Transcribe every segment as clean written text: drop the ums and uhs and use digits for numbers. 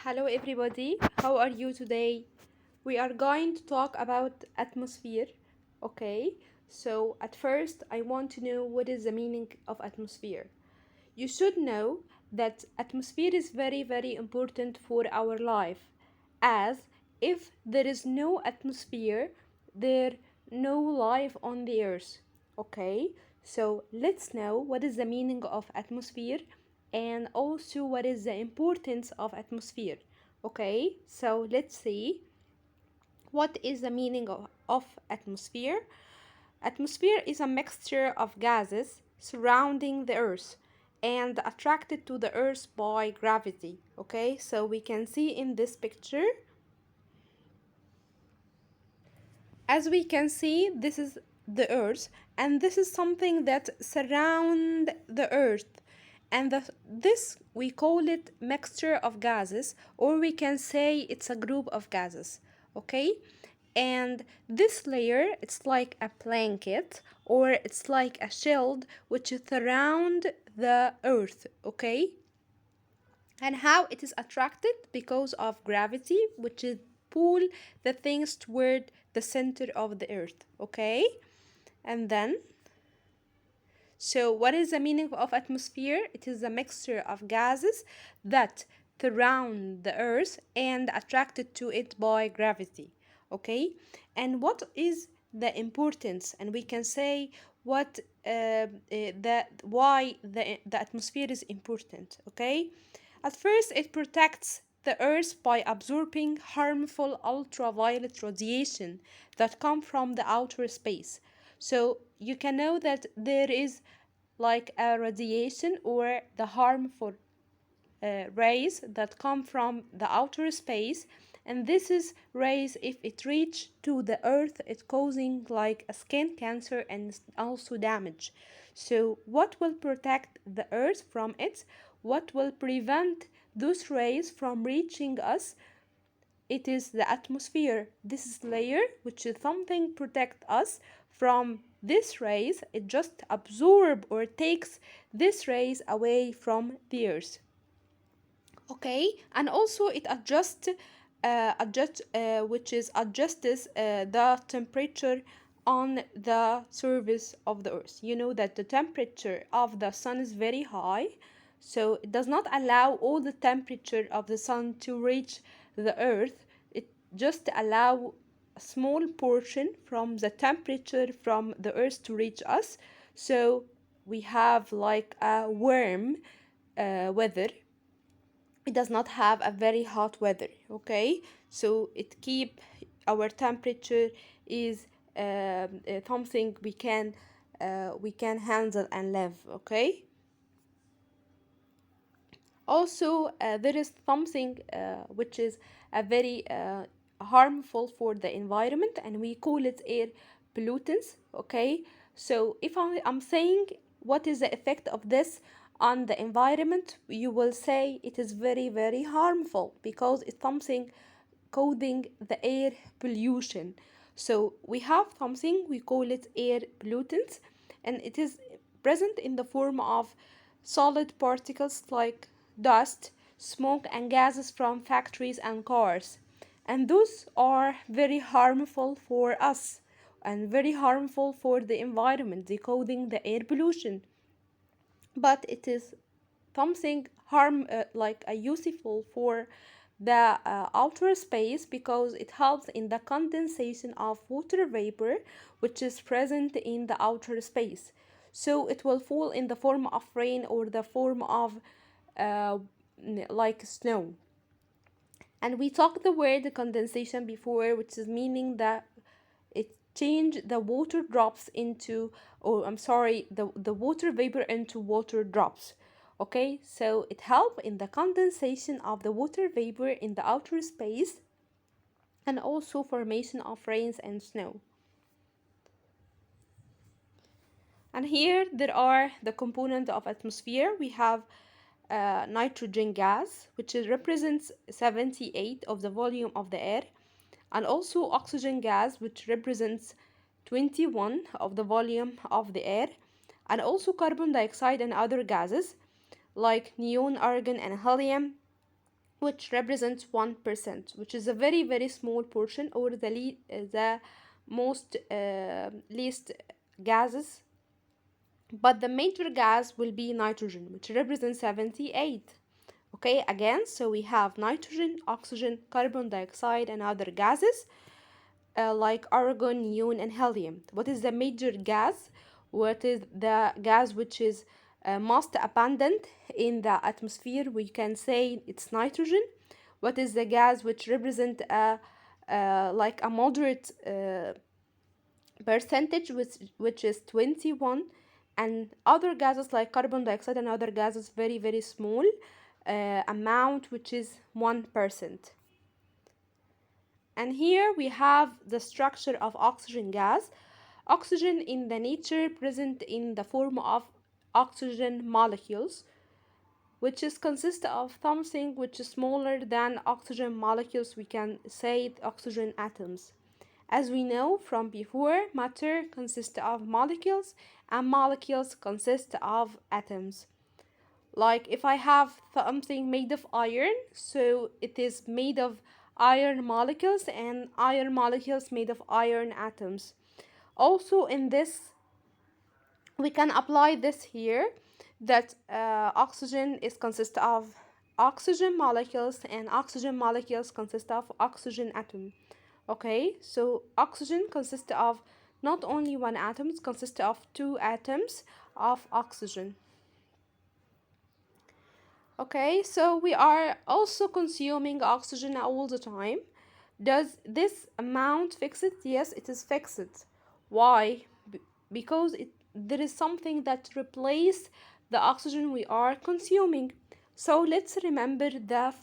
Hello everybody, how are you today? We are going to talk about atmosphere. Okay, so at first I want to know what is the meaning of atmosphere. You should know that atmosphere is very important for our life, as if there is no atmosphere, there no life on the earth. Okay, so let's know what is the meaning of atmosphere and also what is the importance of atmosphere. Okay, so let's see what is the meaning of atmosphere. Atmosphere is a mixture of gases surrounding the earth and attracted to the earth by gravity. Okay, so we can see in this picture, as we can see, this is the earth, and this is something that surround the earth, and this we call it mixture of gases, or we can say it's a group of gases. Okay, and this layer, it's like a blanket, or it's like a shield which is around the earth. Okay, and how it is attracted because of gravity, which is pull the things toward the center of the earth. Okay, and then, so what is the meaning of atmosphere? It is a mixture of gases that surround the earth and attracted to it by gravity. Okay, and what is the importance? And we can say what that why the atmosphere is important. Okay, at first, it protects the Earth by absorbing harmful ultraviolet radiation that come from the outer space. So you can know that there is like a radiation or the harmful rays that come from the outer space, and this is rays, if it reach to the earth, it causing like a skin cancer and also damage. So what will protect the earth from it? What will prevent those rays from reaching us? It is the atmosphere. This is layer which is something protect us from this rays. It just absorb or takes this rays away from the earth. Okay, and also it which is adjusts the temperature on the surface of the earth. You know that the temperature of the sun is very high, so it does not allow all the temperature of the sun to reach the earth. It just allow a small portion from the temperature from the earth to reach us. So we have like a warm weather. It does not have a very hot weather. Okay, so it keep our temperature is something we can handle and live. Okay, also there is something which is a very harmful for the environment, and we call it air pollutants. Okay, so if I'm saying what is the effect of this on the environment, you will say it is very harmful because it's something causing the air pollution. So we have something we call it air pollutants, and it is present in the form of solid particles like dust, smoke, and gases from factories and cars. And those are very harmful for us and very harmful for the environment, decoding the air pollution. But it is something like a useful for the outer space because it helps in the condensation of water vapor which is present in the outer space, so it will fall in the form of rain or the form of uh, like snow. And we talked the word condensation before, which is meaning that it change the water drops into, or I'm sorry, the water vapor into water drops. Okay, so it help in the condensation of the water vapor in the outer space and also formation of rains and snow. And here there are the component of atmosphere. We have nitrogen gas, which represents 78 of the volume of the air, and also oxygen gas, which represents 21 of the volume of the air, and also carbon dioxide and other gases like neon, argon, and helium, which represents 1%, which is a very, very small portion, or the most least gases. But the major gas will be nitrogen, which represents 78. Okay, again, so we have nitrogen, oxygen, carbon dioxide, and other gases like argon, neon, and helium. What is the major gas? What is the gas which is most abundant in the atmosphere? We can say it's nitrogen. What is the gas which represent like a moderate percentage, which is 21, and other gases like carbon dioxide and other gases very, very small amount, which is 1%. And here we have the structure of oxygen gas. Oxygen in the nature present in the form of oxygen molecules, which is consist of something which is smaller than oxygen molecules. We can say oxygen atoms. As we know from before, matter consists of molecules and molecules consist of atoms. Like if I have something made of iron, so it is made of iron molecules, and iron molecules made of iron atoms. Also in this, we can apply this here, that oxygen is consist of oxygen molecules, and oxygen molecules consist of oxygen atom. Okay, so oxygen consists of not only one atom, it consists of two atoms of oxygen. Okay, so we are also consuming oxygen all the time. Does this amount fix it? Yes, it is fixed. Why? Because there is something that replaces the oxygen we are consuming. So let's remember the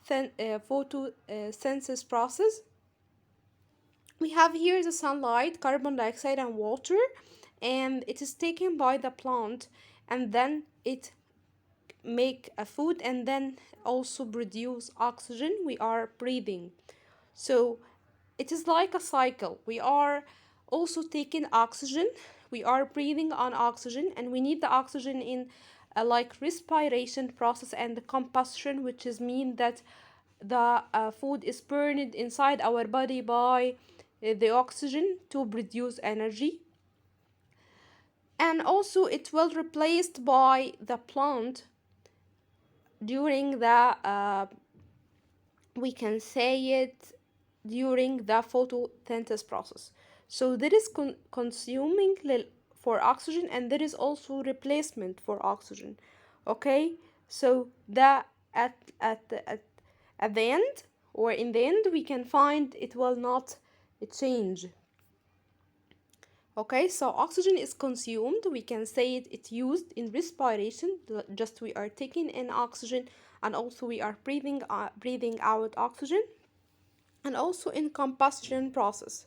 photosynthesis process. We have here the sunlight, carbon dioxide, and water, and it is taken by the plant, and then it make a food, and then also produce oxygen we are breathing. So it is like a cycle. We are also taking oxygen, we are breathing on oxygen, and we need the oxygen in like respiration process and the combustion, which is mean that the food is burned inside our body by the oxygen to produce energy. And also it will replaced by the plant during the we can say it during the photosynthesis process. So there is consuming for oxygen, and there is also replacement for oxygen. Okay, so the at the end, or in the end, we can find it will not change. Okay, so oxygen is consumed. We can say it's used in respiration. Just we are taking in oxygen, and also we are breathing out oxygen, and also in combustion process.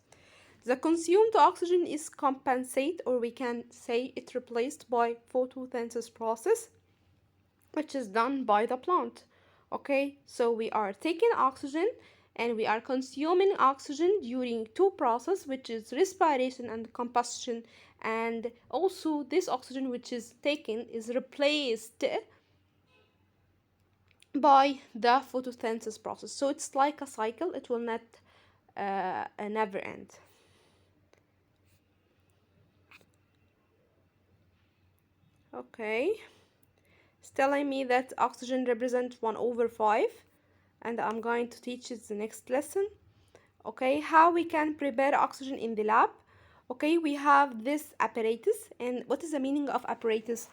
The consumed oxygen is compensated, or we can say it replaced by photosynthesis process, which is done by the plant. Okay, so we are taking oxygen and we are consuming oxygen during two processes, which is respiration and combustion, and also this oxygen which is taken is replaced by the photosynthesis process. So it's like a cycle, it will not never end. Okay, it's telling me that oxygen represents 1/5, and I'm going to teach it the next lesson. Okay, how we can prepare oxygen in the lab. Okay, we have this apparatus. And what is the meaning of apparatus?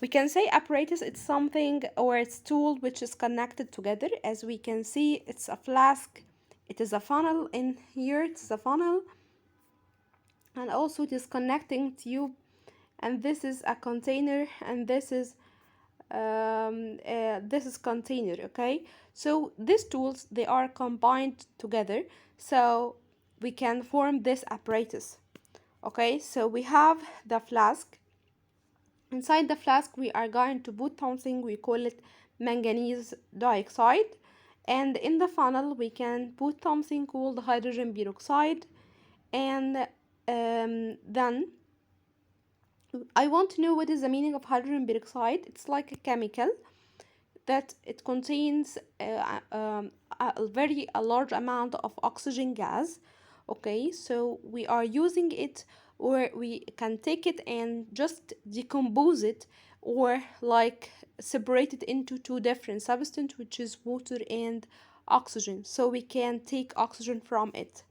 We can say apparatus, it's something, or it's tool which is connected together. As we can see, it's a flask, it is a funnel. In here it's a funnel, and also it is connecting tube, and this is a container, and this is container. Okay, so these tools, they are combined together, so we can form this apparatus. Okay, so we have the flask. Inside the flask we are going to put something, we call it manganese dioxide, and in the funnel we can put something called hydrogen peroxide. And then I want to know what is the meaning of hydrogen peroxide. It's like a chemical that it contains a large amount of oxygen gas. Okay, so we are using it, or we can take it and just decompose it, or like separate it into two different substances, which is water and oxygen, so we can take oxygen from it.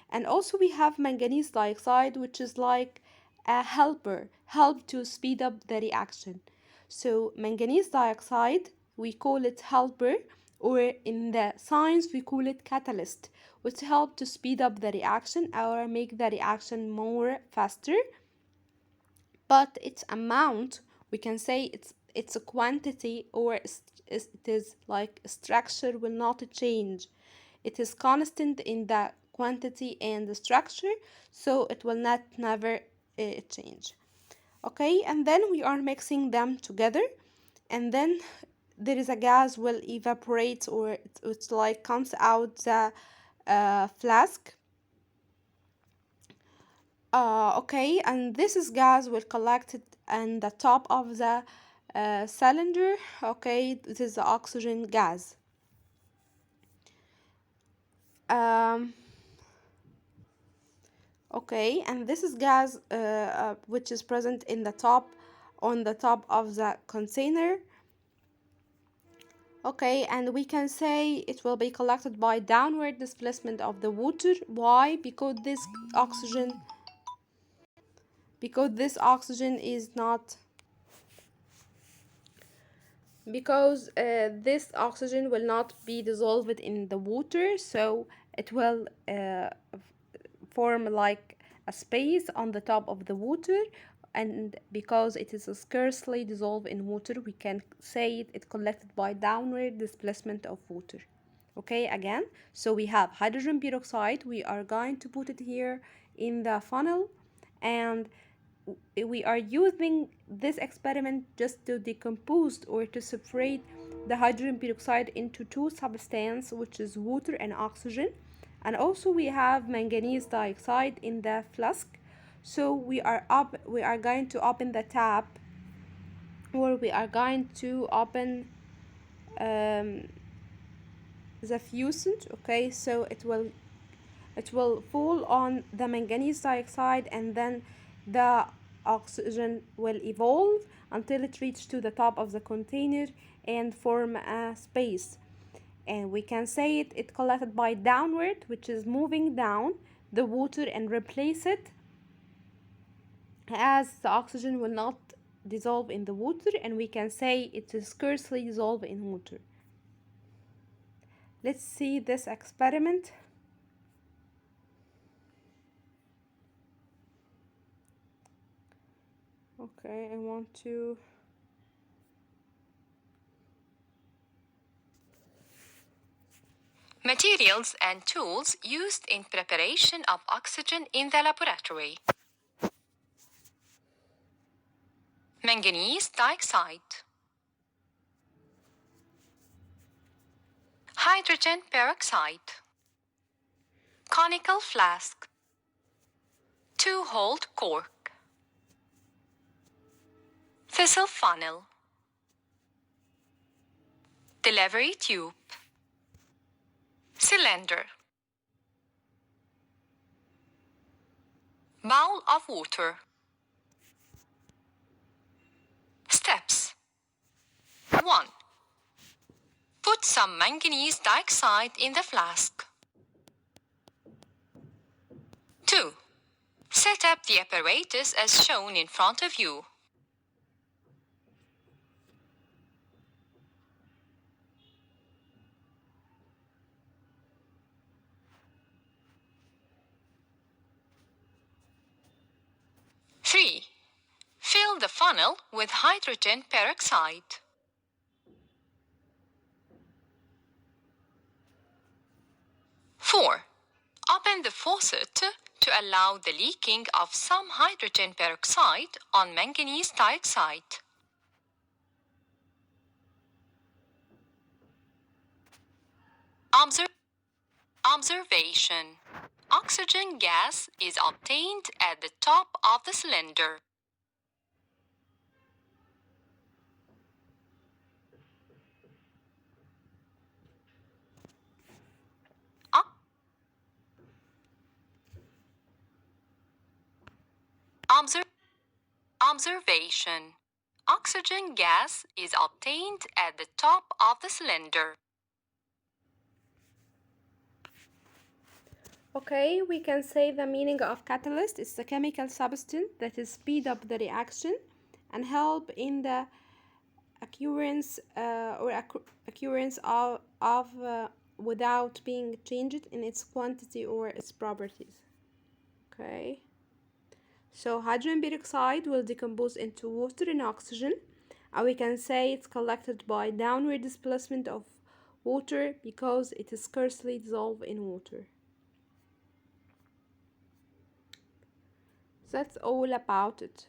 And also we have manganese dioxide, which is like a help to speed up the reaction. So manganese dioxide, we call it helper, or in the science we call it catalyst, which help to speed up the reaction or make the reaction more faster. But its amount, we can say it's a quantity, or it is like structure will not change. It is constant in the quantity and the structure, so it will not never change. Okay, and then we are mixing them together, and then there is a gas will evaporate, or it's like comes out the flask. Okay, and this is gas will collect it on the top of the cylinder. Okay, this is the oxygen gas. Um, okay, and this is gas which is present in the top, on the top of the container. Okay, and we can say it will be collected by downward displacement of the water. Why? Because this oxygen is not, because this oxygen will not be dissolved in the water, so it will form like a space on the top of the water, and because it is scarcely dissolved in water, we can say it collected by downward displacement of water. Okay, again, so we have hydrogen peroxide, we are going to put it here in the funnel, and we are using this experiment just to decompose or to separate the hydrogen peroxide into two substances, which is water and oxygen. And also we have manganese dioxide in the flask. So we are going to open the tap, or we are going to open um, the fusant. Okay, so it will fall on the manganese dioxide, and then the oxygen will evolve until it reaches to the top of the container and form a space. And we can say it collected by downward, which is moving down the water and replace it, as the oxygen will not dissolve in the water, and we can say it is scarcely dissolved in water. Let's see this experiment. Okay, I want to Materials and tools used in preparation of oxygen in the laboratory. Manganese dioxide, hydrogen peroxide, conical flask, 2-hole cork, thistle funnel, delivery tube, cylinder, bowl of water. Steps. 1. Put some manganese dioxide in the flask. 2. Set up the apparatus as shown in front of you. 3. Fill the funnel with hydrogen peroxide. 4. Open the faucet to allow the leaking of some hydrogen peroxide on manganese dioxide. Observation. Oxygen gas is obtained at the top of the cylinder. Observation. Oxygen gas is obtained at the top of the cylinder. Okay, we can say the meaning of catalyst is a chemical substance that is speed up the reaction and help in the occurrence of without being changed in its quantity or its properties. Okay, so hydrogen peroxide will decompose into water and oxygen, and we can say it's collected by downward displacement of water because it is scarcely dissolved in water. That's all about it.